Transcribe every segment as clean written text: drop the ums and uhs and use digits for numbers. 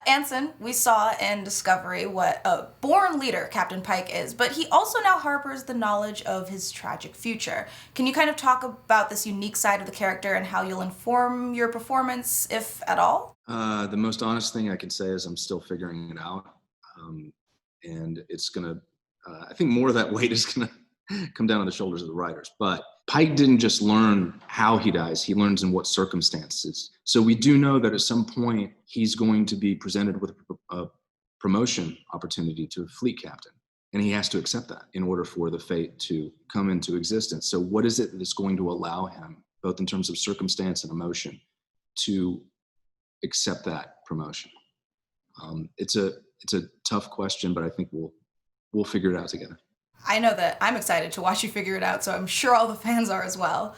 Anson, we saw in Discovery what a born leader Captain Pike is, but he also now harbors the knowledge of his tragic future. Can you kind of talk about this unique side of the character and how you'll inform your performance, if at all? The most honest thing I can say is I'm still figuring it out. And it's going to, I think more of that weight is going to come down on the shoulders of the writers. But Pike didn't just learn how he dies, he learns in what circumstances. So we do know that at some point he's going to be presented with a promotion opportunity to a fleet captain. And he has to accept that in order for the fate to come into existence. So what is it that's going to allow him, both in terms of circumstance and emotion, to accept that promotion? It's a tough question, but I think we'll figure it out together. I know that I'm excited to watch you figure it out, so I'm sure all the fans are as well.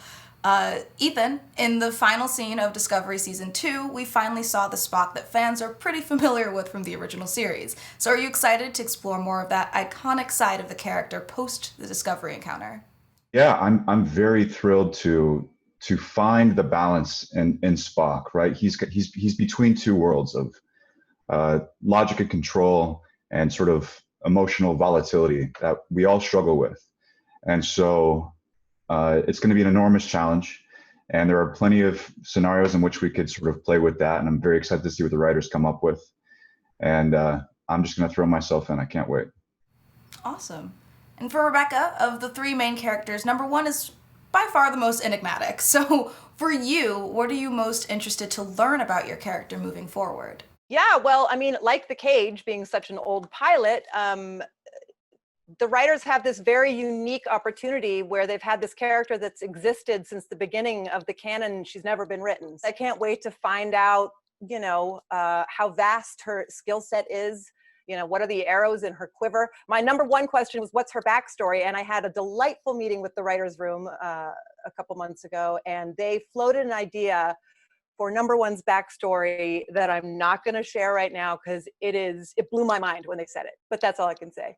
Ethan, in the final scene of Discovery Season 2, we finally saw the Spock that fans are pretty familiar with from the original series. So are you excited to explore more of that iconic side of the character post the Discovery encounter? Yeah, I'm very thrilled to find the balance in Spock. Right, he's between two worlds of logic and control and sort of emotional volatility that we all struggle with. And so it's going to be an enormous challenge. And there are plenty of scenarios in which we could sort of play with that. And I'm very excited to see what the writers come up with. And I'm just going to throw myself in. I can't wait. Awesome. And for Rebecca, of the three main characters, number one is by far the most enigmatic. So for you, what are you most interested to learn about your character moving forward? Yeah, well, I mean, like the Cage being such an old pilot, the writers have this very unique opportunity where they've had this character that's existed since the beginning of the canon. She's never been written. I can't wait to find out, how vast her skill set is. What are the arrows in her quiver? My number one question was, what's her backstory? And I had a delightful meeting with the writer's room a couple months ago, and they floated an idea for number one's backstory that I'm not going to share right now because it blew my mind when they said it. But that's all I can say.